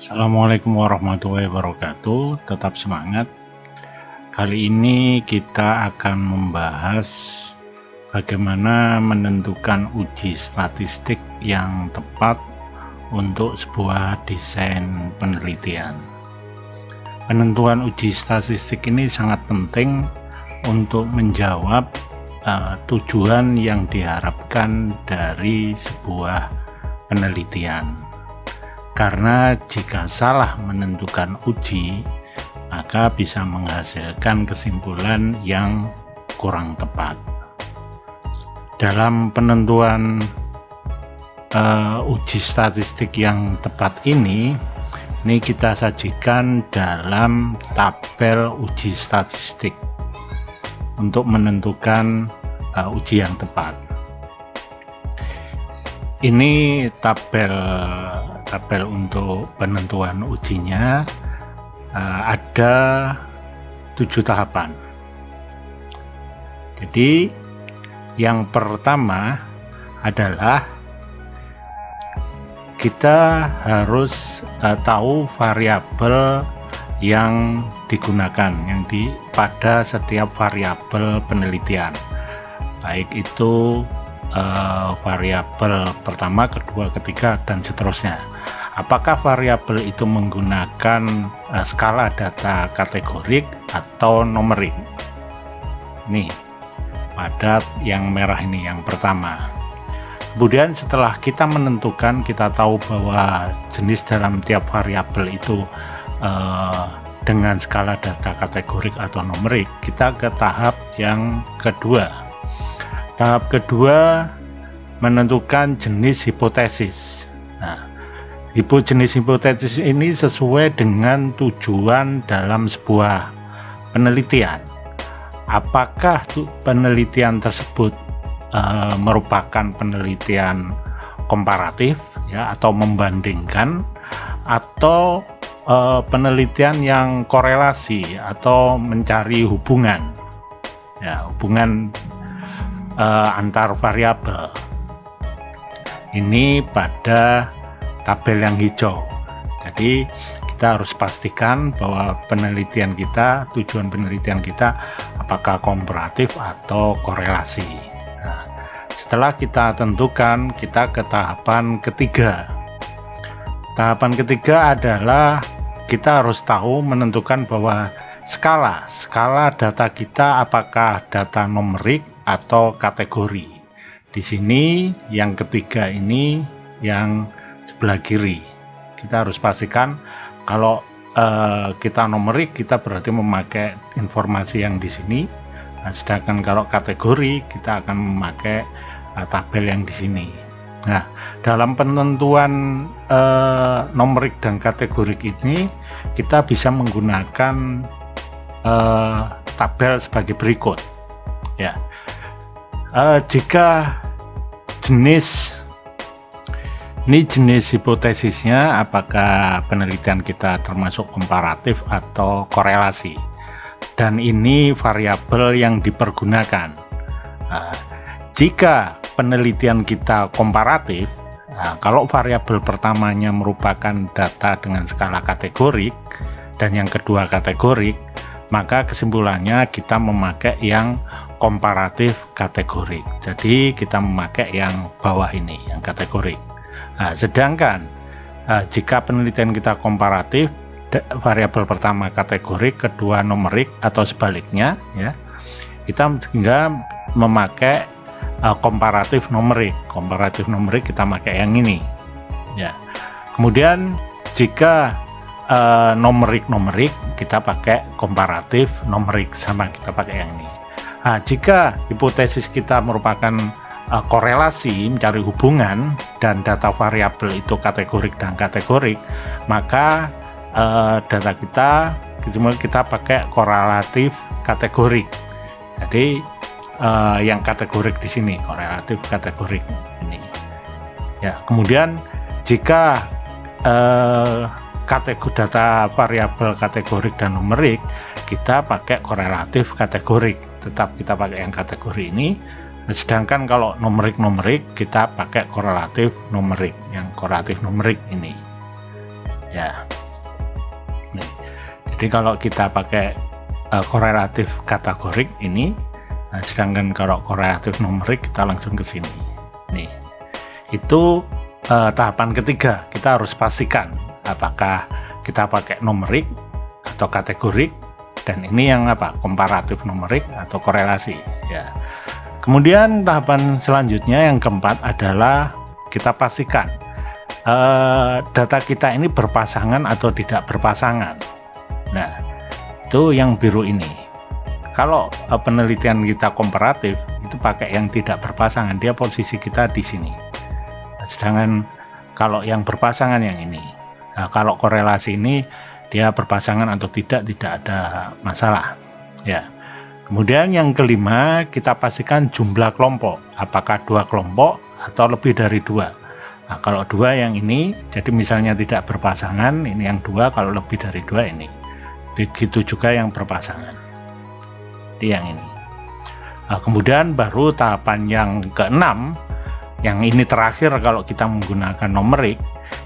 Assalamualaikum warahmatullahi wabarakatuh. Tetap semangat. Kali ini kita akan membahas bagaimana menentukan uji statistik yang tepat untuk sebuah desain penelitian. Penentuan uji statistik ini sangat penting untuk menjawab tujuan yang diharapkan dari sebuah penelitian. Karena jika salah menentukan uji, maka bisa menghasilkan kesimpulan yang kurang tepat. Dalam penentuan uji statistik yang tepat ini kita sajikan dalam tabel uji statistik untuk menentukan uji yang tepat. Ini tabel untuk penentuan ujinya, ada 7 tahapan. Jadi yang pertama adalah kita harus tahu variabel yang digunakan pada setiap variabel penelitian, baik itu variabel pertama, kedua, ketiga, dan seterusnya. Apakah variabel itu menggunakan skala data kategorik atau numerik? Nih, pada yang merah ini yang pertama. Kemudian setelah kita menentukan, kita tahu bahwa jenis dalam tiap variabel itu dengan skala data kategorik atau numerik, kita ke tahap yang kedua. Tahap kedua, menentukan jenis hipotesis. Nah, jenis hipotesis ini sesuai dengan tujuan dalam sebuah penelitian. Apakah penelitian tersebut merupakan penelitian komparatif, ya, atau membandingkan, atau penelitian yang korelasi atau mencari hubungan, ya, hubungan antar variabel. Ini pada tabel yang hijau. Jadi kita harus pastikan bahwa tujuan penelitian kita apakah komparatif atau korelasi. Nah, setelah kita tentukan, kita ke tahapan ketiga. Tahapan ketiga adalah kita harus tahu menentukan bahwa skala data kita apakah data numerik atau kategori. Di sini yang ketiga ini yang sebelah kiri. Kita harus pastikan kalau kita numerik, kita berarti memakai informasi yang di sini. Nah, sedangkan kalau kategori, kita akan memakai tabel yang di sini. Nah, dalam penentuan numerik dan kategorik ini, kita bisa menggunakan tabel sebagai berikut. Ya. Jika jenis hipotesisnya apakah penelitian kita termasuk komparatif atau korelasi, dan ini variabel yang dipergunakan. Jika penelitian kita komparatif, kalau variabel pertamanya merupakan data dengan skala kategorik dan yang kedua kategorik, maka kesimpulannya kita memakai yang komparatif kategorik. Jadi kita memakai yang bawah ini, yang kategorik. Nah, sedangkan jika penelitian kita komparatif, variabel pertama kategorik, kedua numerik, atau sebaliknya, ya, kita sehingga memakai komparatif numerik. Komparatif numerik kita pakai yang ini, ya. Kemudian jika numerik kita pakai komparatif numerik, sama kita pakai yang ini. Nah, jika hipotesis kita merupakan korelasi, mencari hubungan, dan data variabel itu kategorik dan kategorik, maka data kita pakai korelatif kategorik. Jadi yang kategorik di sini, korelatif kategorik ini. Ya, kemudian jika data variabel kategorik dan numerik, kita pakai korelatif kategorik, tetap kita pakai yang kategori ini. Sedangkan kalau numerik kita pakai korelatif numerik, yang korelatif numerik ini, ya. Jadi kalau kita pakai korelatif kategorik ini, sedangkan kalau korelatif numerik kita langsung ke sini. Nih, itu tahapan ketiga. Kita harus pastikan apakah kita pakai numerik atau kategorik, dan ini yang komparatif numerik atau korelasi ya. Kemudian tahapan selanjutnya yang keempat adalah kita pastikan data kita ini berpasangan atau tidak berpasangan. Nah, itu yang biru ini. Kalau penelitian kita komparatif, itu pakai yang tidak berpasangan, dia posisi kita di sini. Sedangkan kalau yang berpasangan yang ini. Nah, kalau korelasi ini dia berpasangan atau tidak ada masalah. Ya. Kemudian yang kelima, kita pastikan jumlah kelompok. Apakah 2 kelompok atau lebih dari 2. Nah, kalau 2 yang ini, jadi misalnya tidak berpasangan, ini yang 2, kalau lebih dari 2 ini. Begitu juga yang berpasangan. Di yang ini. Nah, kemudian baru tahapan yang keenam, yang ini terakhir kalau kita menggunakan numerik,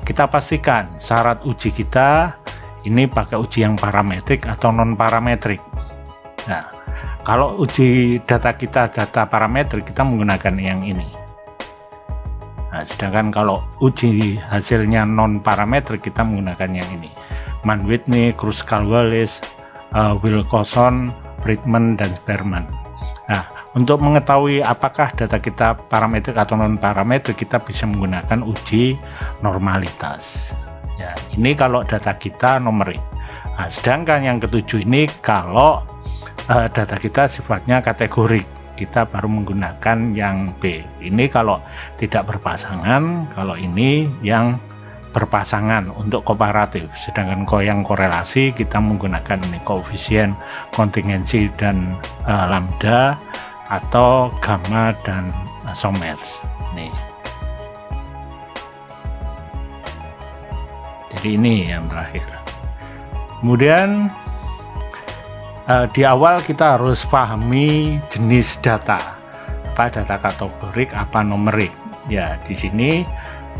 kita pastikan syarat uji kita ini pakai uji yang parametrik atau non parametrik. Nah, kalau uji data kita data parametrik, kita menggunakan yang ini. Nah, sedangkan kalau uji hasilnya non parametrik, kita menggunakan yang ini. Mann-Whitney, Kruskal-Wallis, Wilcoxon, Friedman, dan Spearman. Nah, untuk mengetahui apakah data kita parametrik atau non parametrik, kita bisa menggunakan uji normalitas. Ya, ini kalau data kita numerik. Nah, sedangkan yang ketujuh ini kalau data kita sifatnya kategorik, kita baru menggunakan yang B. Ini kalau tidak berpasangan, kalau ini yang berpasangan untuk komparatif. Sedangkan yang korelasi kita menggunakan ini koefisien kontingensi dan lambda atau gamma dan Somers. Nih. Jadi ini yang terakhir. Kemudian di awal kita harus pahami jenis data. Apa data kategorik, apa numerik. Ya, di sini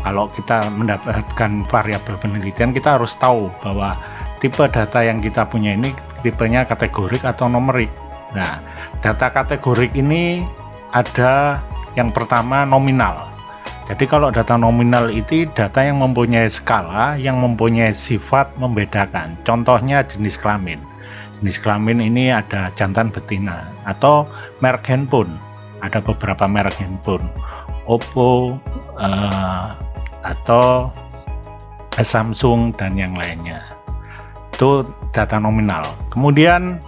kalau kita mendapatkan variabel penelitian, kita harus tahu bahwa tipe data yang kita punya ini tipenya kategorik atau numerik. Nah, data kategorik ini ada yang pertama nominal. Jadi kalau data nominal itu data yang mempunyai skala, yang mempunyai sifat membedakan. Contohnya jenis kelamin. Jenis kelamin ini ada jantan betina atau merek handphone. Ada beberapa merek handphone. Oppo, atau Samsung dan yang lainnya. Itu data nominal. Kemudian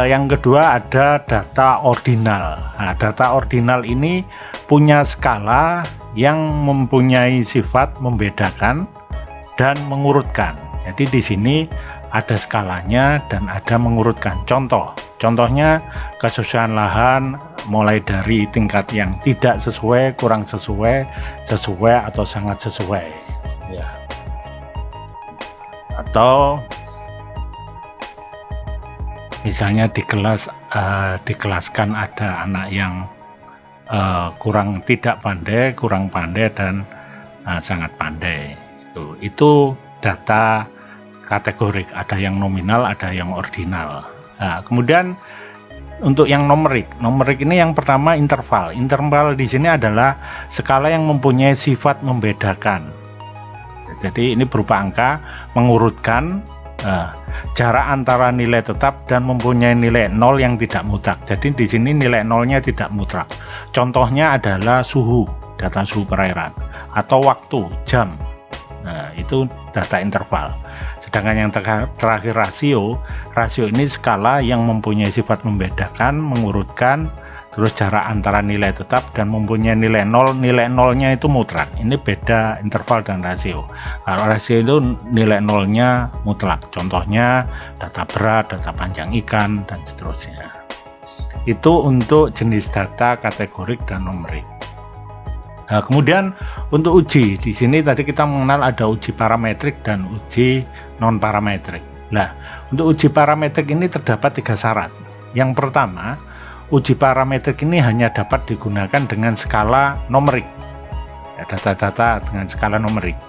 yang kedua ada data ordinal. Nah, data ordinal ini punya skala yang mempunyai sifat membedakan dan mengurutkan. Jadi di sini ada skalanya dan ada mengurutkan. Contohnya kesesuaian lahan mulai dari tingkat yang tidak sesuai, kurang sesuai, sesuai atau sangat sesuai. Ya. Atau misalnya di kelas dikelaskan ada anak yang kurang tidak pandai, kurang pandai, dan sangat pandai. Itu data kategorik, ada yang nominal, ada yang ordinal. Nah, kemudian untuk yang numerik ini yang pertama interval. Interval di sini adalah skala yang mempunyai sifat membedakan. Jadi ini berupa angka mengurutkan jarak antara nilai tetap dan mempunyai nilai 0 yang tidak mutlak. Jadi di sini nilai 0-nya tidak mutlak. Contohnya adalah suhu, data suhu perairan, atau waktu, jam. Nah, itu data interval. Sedangkan yang terakhir rasio ini skala yang mempunyai sifat membedakan, mengurutkan, terus jarak antara nilai tetap dan mempunyai nilai 0. Nilai 0-nya itu mutlak. Ini beda interval dan rasio. Kalau rasio itu nilai 0-nya mutlak. Contohnya data berat, data panjang ikan, dan seterusnya. Itu untuk jenis data kategorik dan numerik. Nah, kemudian untuk uji, di sini tadi kita mengenal ada uji parametrik dan uji non parametrik. Nah, untuk uji parametrik ini terdapat 3 syarat. Yang pertama, uji parametrik ini hanya dapat digunakan dengan skala numerik, ya, data-data dengan skala numerik.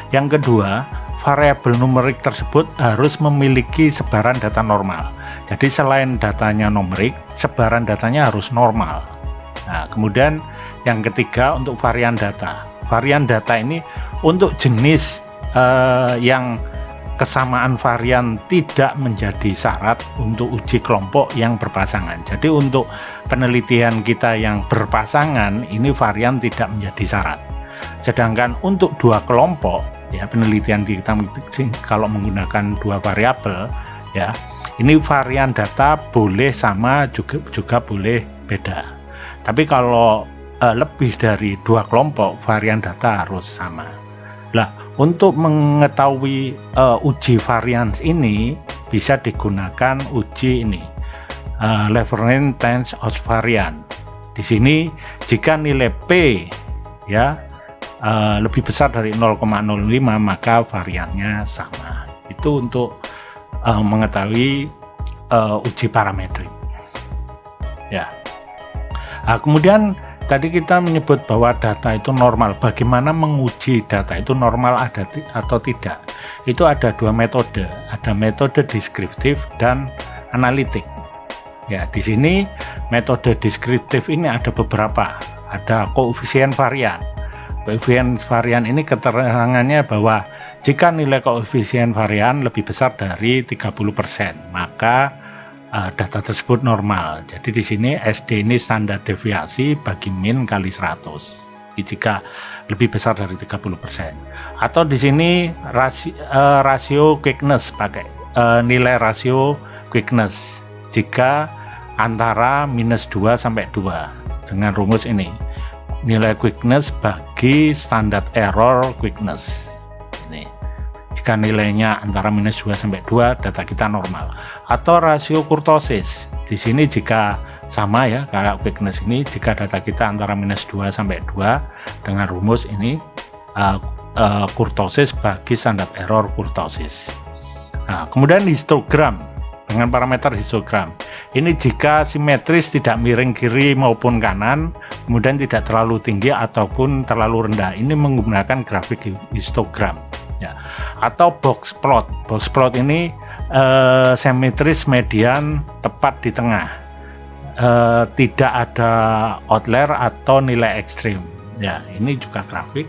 Yang kedua, variabel numerik tersebut harus memiliki sebaran data normal. Jadi selain datanya numerik, sebaran datanya harus normal. Nah, kemudian yang ketiga untuk varian data. Varian data ini untuk jenis yang kesamaan varian tidak menjadi syarat untuk uji kelompok yang berpasangan. Jadi untuk penelitian kita yang berpasangan ini varian tidak menjadi syarat. Sedangkan untuk dua kelompok ya, penelitian kita kalau menggunakan dua variabel ya, ini varian data boleh sama juga boleh beda. Tapi kalau lebih dari dua kelompok, varian data harus sama. Lah, untuk mengetahui uji varians ini bisa digunakan uji ini, Leverne Tensor of Variance. Di sini jika nilai P ya lebih besar dari 0,05 maka variannya sama. Itu untuk mengetahui uji parametrik. Ya. Nah, kemudian tadi kita menyebut bahwa data itu normal. Bagaimana menguji data itu normal ada atau tidak? Itu ada dua metode. Ada metode deskriptif dan analitik. Ya, di sini metode deskriptif ini ada beberapa. Ada koefisien varian. Koefisien varian ini keterangannya bahwa jika nilai koefisien varian lebih besar dari 30%, maka data tersebut normal. Jadi di sini SD ini standar deviasi bagi min kali 100. Jika lebih besar dari 30%. Atau di sini rasio quickness, pakai nilai rasio quickness jika antara minus 2 sampai 2 dengan rumus ini. Nilai quickness bagi standar error quickness. Ini. Jika nilainya antara minus 2 sampai 2, data kita normal. Atau rasio kurtosis. Di sini jika sama ya, karena quickness ini jika data kita antara minus 2 sampai 2 dengan rumus ini kurtosis bagi standar error kurtosis. Nah, kemudian histogram dengan parameter histogram. Ini jika simetris tidak miring kiri maupun kanan, kemudian tidak terlalu tinggi ataupun terlalu rendah. Ini menggunakan grafik histogram. Ya. Atau box plot. Box plot ini simetris median tepat di tengah. Tidak ada outlier atau nilai ekstrim. Ya, ini juga grafik.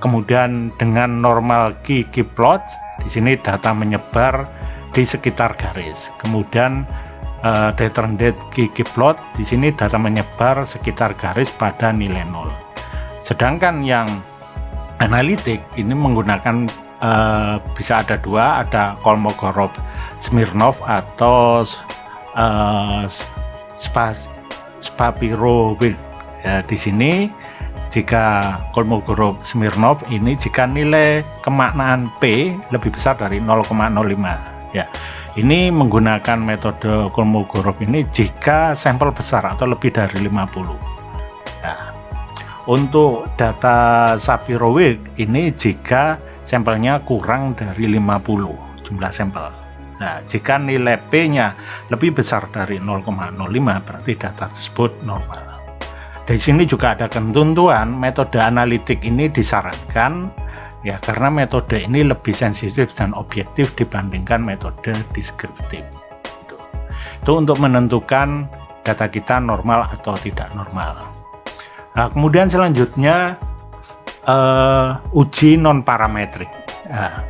Kemudian dengan normal key plot, di sini data menyebar di sekitar garis. Kemudian determinate key plot, di sini data menyebar sekitar garis pada nilai 0. Sedangkan yang analitik ini menggunakan bisa ada dua, ada Kolmogorov-Smirnov atau Shapiro-Wilk. Ya, di sini jika Kolmogorov-Smirnov ini jika nilai kemaknaan P lebih besar dari 0,05. Ya, ini menggunakan metode Kolmogorov ini jika sampel besar atau lebih dari 50. Nah, untuk data Shapiro-Wilk ini jika sampelnya kurang dari 50 jumlah sampel. Nah, jika nilai P-nya lebih besar dari 0,05 berarti data tersebut normal. Di sini juga ada ketentuan metode analitik ini disarankan ya, karena metode ini lebih sensitif dan objektif dibandingkan metode deskriptif. Itu untuk menentukan data kita normal atau tidak normal. Nah, kemudian selanjutnya uji non parametrik. Nah,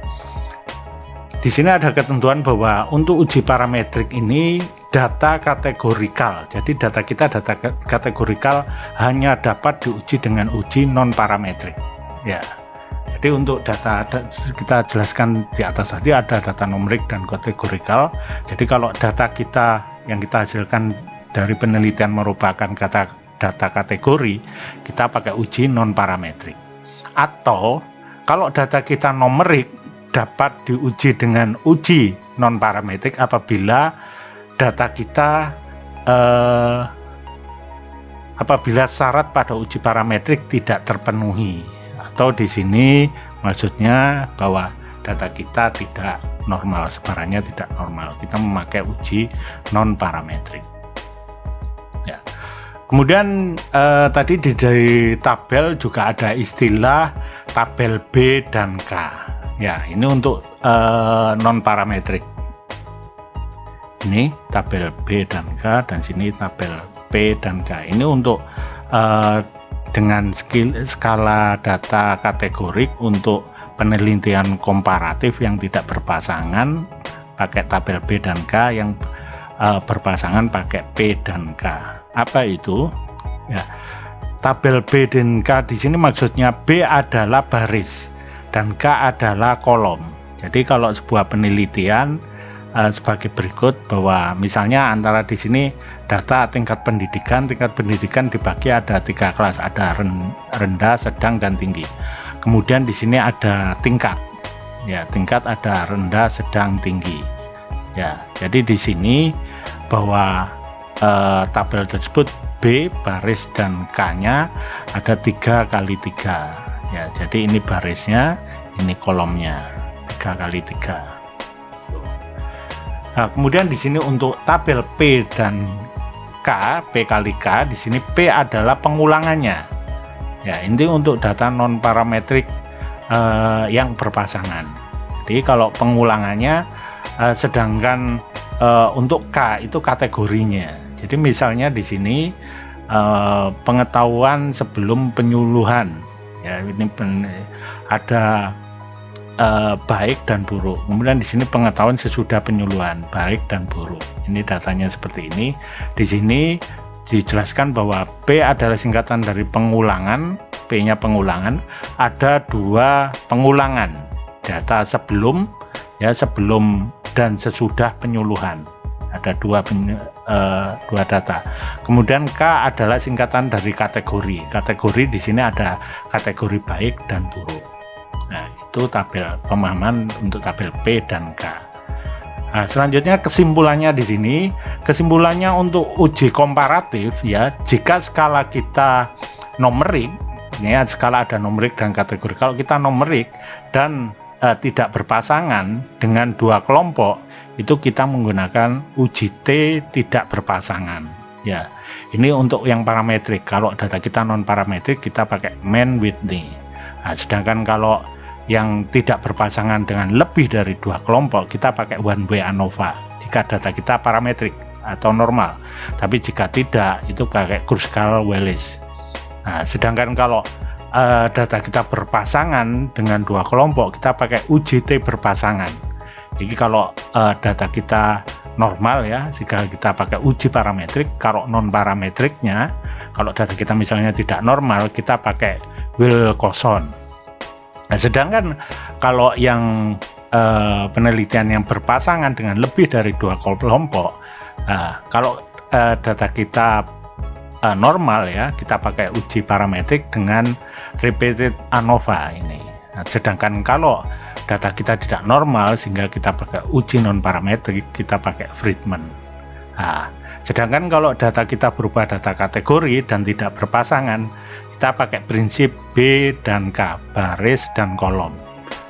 di sini ada ketentuan bahwa untuk uji parametrik ini data kategorikal. Jadi data kita data kategorikal hanya dapat diuji dengan uji non parametrik. Ya. Jadi untuk data kita jelaskan di atas tadi ada data numerik dan kategorikal. Jadi kalau data kita yang kita hasilkan dari penelitian merupakan data kategori, kita pakai uji non parametrik. Atau kalau data kita numerik dapat diuji dengan uji non parametrik apabila data kita apabila syarat pada uji parametrik tidak terpenuhi. Atau di sini maksudnya bahwa data kita tidak normal, sebarannya tidak normal. Kita memakai uji non parametrik. Ya. Kemudian tadi di tabel juga ada istilah tabel B dan K. Ya, ini untuk non parametrik. Ini tabel B dan K, dan sini tabel P dan K. Ini untuk dengan skala data kategorik untuk penelitian komparatif yang tidak berpasangan pakai tabel B dan K, yang berpasangan pakai P dan K. Apa itu? Ya, tabel B dan K di sini maksudnya B adalah baris dan K adalah kolom. Jadi kalau sebuah penelitian sebagai berikut, bahwa misalnya antara di sini data tingkat pendidikan dibagi ada 3 kelas, ada rendah, sedang, dan tinggi. Kemudian di sini ada tingkat, ya, tingkat ada rendah, sedang, tinggi. Ya, jadi di sini bahwa tabel tersebut B baris dan K-nya ada 3 kali 3. Ya, jadi ini barisnya, ini kolomnya, 3 kali 3. Nah, kemudian di sini untuk tabel P dan K, P kali K, di sini P adalah pengulangannya. Ya, ini untuk data non parametrik yang berpasangan. Jadi kalau pengulangannya, sedangkan untuk K itu kategorinya. Jadi misalnya di sini pengetahuan sebelum penyuluhan, ya, ini ada baik dan buruk. Kemudian di sini pengetahuan sesudah penyuluhan, baik dan buruk. Ini datanya seperti ini. Di sini dijelaskan bahwa P adalah singkatan dari pengulangan, P-nya pengulangan. Ada 2 pengulangan data sebelum, ya, sebelum dan sesudah penyuluhan. Ada 2 data. Kemudian K adalah singkatan dari kategori. Kategori di sini ada kategori baik dan buruk. Nah, itu tabel pemahaman untuk tabel P dan K. Nah, selanjutnya kesimpulannya di sini, kesimpulannya untuk uji komparatif, ya, jika skala kita numerik, ya, skala ada numerik dan kategori. Kalau kita numerik dan tidak berpasangan dengan 2 kelompok, itu kita menggunakan uji T tidak berpasangan. Ya, ini untuk yang parametrik. Kalau data kita non parametrik, kita pakai Mann Whitney. Nah, sedangkan kalau yang tidak berpasangan dengan lebih dari 2 kelompok, kita pakai one way ANOVA jika data kita parametrik atau normal. Tapi jika tidak, itu pakai Kruskal-Wallis. Nah, sedangkan kalau data kita berpasangan dengan 2 kelompok, kita pakai UJT berpasangan. Jadi kalau data kita normal, ya, jika kita pakai uji parametrik. Kalau non parametriknya, kalau data kita misalnya tidak normal, kita pakai Wilcoxon. Nah, sedangkan kalau yang penelitian yang berpasangan dengan lebih dari 2 kelompok, kalau data kita normal, ya, kita pakai uji parametrik dengan repeated ANOVA ini. Nah, sedangkan kalau data kita tidak normal sehingga kita pakai uji non parametrik, kita pakai Friedman. Nah, sedangkan kalau data kita berupa data kategori dan tidak berpasangan, kita pakai prinsip B dan K, baris dan kolom.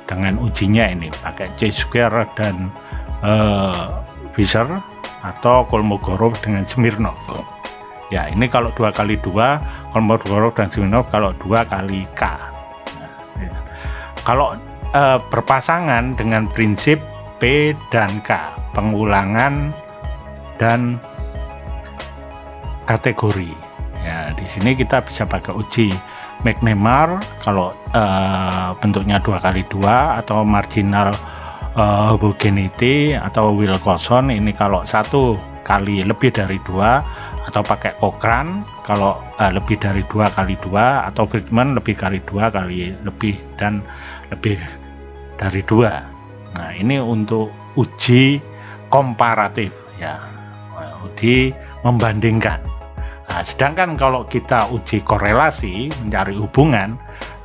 Dengan ujinya ini pakai J-square dan Fisher atau Kolmogorov dengan Smirnov. Ya, ini kalau 2 kali 2, Kolmogorov dan Smirnov kalau 2 kali K. Nah, ya. Kalau berpasangan dengan prinsip P dan K, pengulangan dan kategori. Ya, di sini kita bisa pakai uji McNemar kalau bentuknya 2 kali 2, atau marginal homogeneity, atau Wilcoxon ini kalau 1 kali lebih dari 2, atau pakai Cochrane kalau lebih dari 2 kali 2, atau Friedman lebih kali 2 kali lebih dan lebih dari 2. Nah, ini untuk uji komparatif, ya, uji membandingkan. Nah, sedangkan kalau kita uji korelasi, mencari hubungan,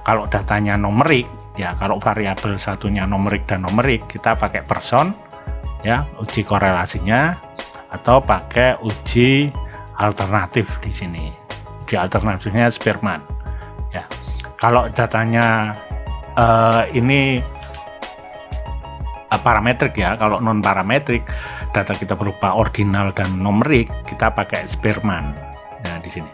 kalau datanya numerik, ya, kalau variabel satunya numerik dan numerik, kita pakai Person, ya, uji korelasinya, atau pakai uji alternatif di sini. Uji alternatifnya Spearman. Ya, kalau datanya ini parametrik, ya, kalau non parametrik, data kita berupa ordinal dan numerik, kita pakai Spearman. Nah, di sini.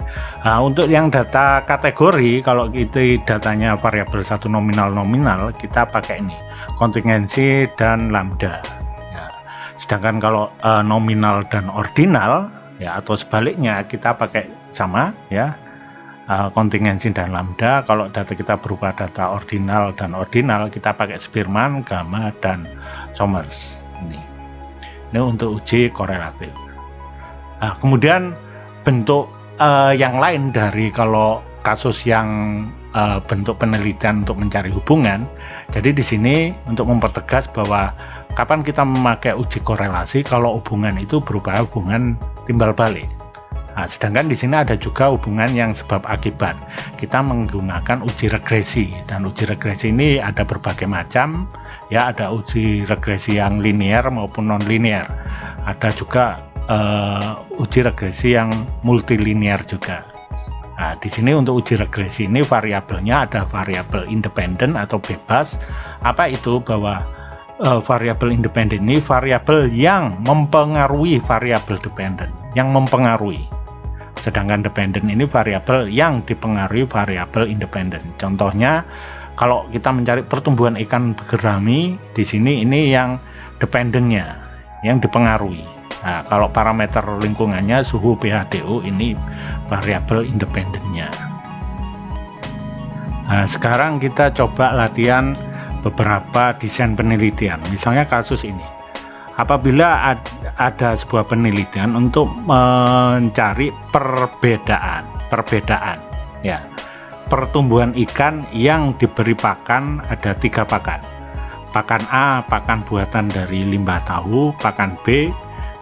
Nah, untuk yang data kategori, kalau itu datanya variabel 1 nominal, kita pakai ini kontingensi dan lambda. Ya. Sedangkan kalau nominal dan ordinal ya, atau sebaliknya kita pakai sama ya, kontingensi dan lambda. Kalau data kita berupa data ordinal dan ordinal, kita pakai Spearman, Gamma, dan Somers. Ini untuk uji korelatif. Nah, kemudian bentuk yang lain dari kalau kasus yang bentuk penelitian untuk mencari hubungan. Jadi di sini untuk mempertegas bahwa kapan kita memakai uji korelasi kalau hubungan itu berupa hubungan timbal balik. Nah, sedangkan di sini ada juga hubungan yang sebab akibat. Kita menggunakan uji regresi, dan uji regresi ini ada berbagai macam. Ya, ada uji regresi yang linear maupun non-linear. Ada juga uji regresi yang multilinear juga. Nah, di sini untuk uji regresi ini variabelnya ada variabel independen atau bebas. Apa itu? Bahwa variabel independen ini variabel yang mempengaruhi variabel dependen, yang mempengaruhi. Sedangkan dependen ini variabel yang dipengaruhi variabel independen. Contohnya, kalau kita mencari pertumbuhan ikan gerami, di sini ini yang dependennya, yang dipengaruhi. Nah, kalau parameter lingkungannya suhu pH DO, ini variabel independennya. Nah, sekarang kita coba latihan beberapa desain penelitian. Misalnya kasus ini. Apabila ada sebuah penelitian untuk mencari perbedaan ya, pertumbuhan ikan yang diberi pakan ada 3 pakan. Pakan A, pakan buatan dari limbah tahu. Pakan B,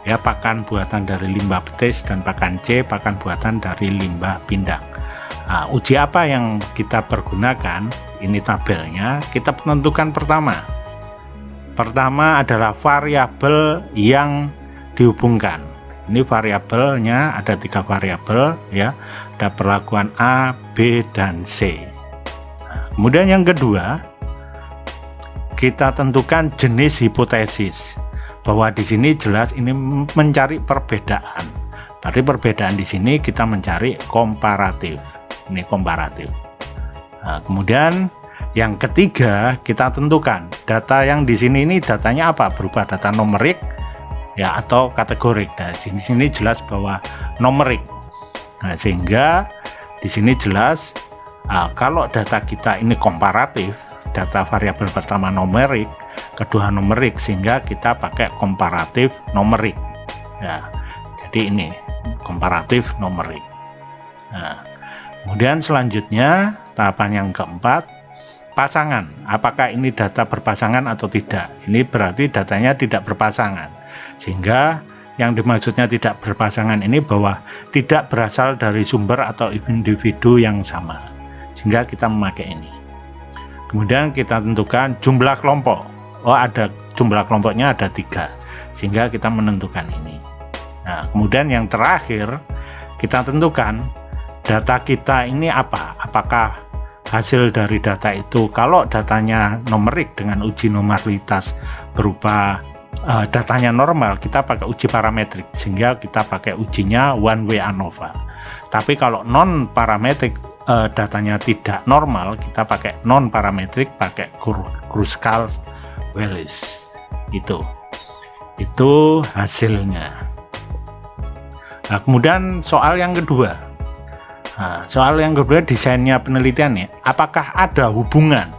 ya, pakan buatan dari limbah betis. Dan pakan C, pakan buatan dari limbah pindang. Nah, uji apa yang kita pergunakan? Ini tabelnya. Kita tentukan Pertama adalah variabel yang dihubungkan. Ini variabelnya ada 3 variabel ya. Ada perlakuan A, B, dan C. Nah, kemudian yang kedua, kita tentukan jenis hipotesis. Bahwa di sini jelas ini mencari perbedaan. Berarti perbedaan di sini kita mencari komparatif. Ini komparatif. Nah, kemudian yang ketiga, kita tentukan data yang di sini ini datanya apa? Berupa data numerik ya atau kategorik. Nah, di sini jelas bahwa numerik. Nah, sehingga di sini jelas kalau data kita ini komparatif, data variabel pertama numerik, kedua numerik, sehingga kita pakai komparatif numerik. Ya, jadi ini komparatif numerik. Nah, kemudian selanjutnya tahapan yang keempat, pasangan. Apakah ini data berpasangan atau tidak? Ini berarti datanya tidak berpasangan. Sehingga yang dimaksudnya tidak berpasangan ini bahwa tidak berasal dari sumber atau individu yang sama. Sehingga kita memakai ini. Kemudian kita tentukan jumlah kelompok. Oh, ada jumlah kelompoknya ada 3. Sehingga kita menentukan ini. Nah, kemudian yang terakhir kita tentukan data kita ini apa? Apakah hasil dari data itu, kalau datanya numerik dengan uji normalitas berupa datanya normal, kita pakai uji parametrik, sehingga kita pakai ujinya one way ANOVA. Tapi kalau non parametrik, datanya tidak normal, kita pakai non parametrik, pakai Kruskal-Wallis. Itu hasilnya. Nah, kemudian soal yang kedua. Nah, soal yang kedua, desainnya penelitiannya, apakah ada hubungan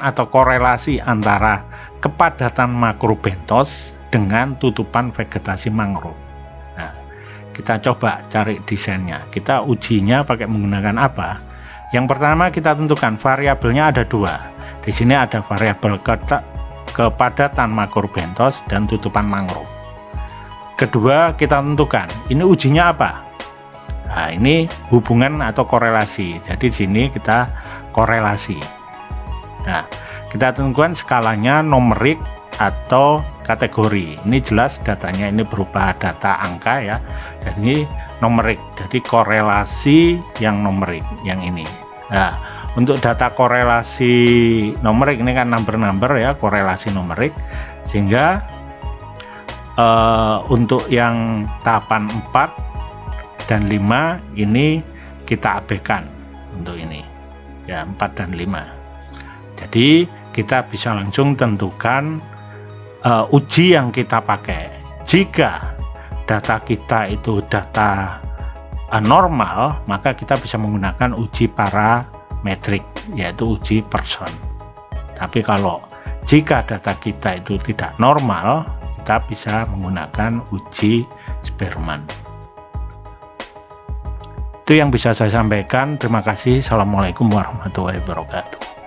atau korelasi antara kepadatan makrobentos dengan tutupan vegetasi mangrove. Nah, kita coba cari desainnya. Kita ujinya pakai menggunakan apa? Yang pertama kita tentukan variabelnya ada 2. Di sini ada variabel kepadatan makrobentos dan tutupan mangrove. Kedua kita tentukan, ini ujinya apa? Nah, ini hubungan atau korelasi. Jadi di sini kita korelasi. Nah, kita tentukan skalanya numerik atau kategori. Ini jelas datanya ini berupa data angka ya. Jadi numerik. Jadi korelasi yang numerik yang ini. Nah, untuk data korelasi numerik ini kan number ya, korelasi numerik. Sehingga untuk yang tahapan 4 dan 5 ini kita abaikan untuk ini ya, 4 dan 5. Jadi kita bisa langsung tentukan uji yang kita pakai. Jika data kita itu data normal, maka kita bisa menggunakan uji parametrik, yaitu uji person. Tapi kalau jika data kita itu tidak normal, kita bisa menggunakan uji Spearman. Itu yang bisa saya sampaikan. Terima kasih. Assalamualaikum warahmatullahi wabarakatuh.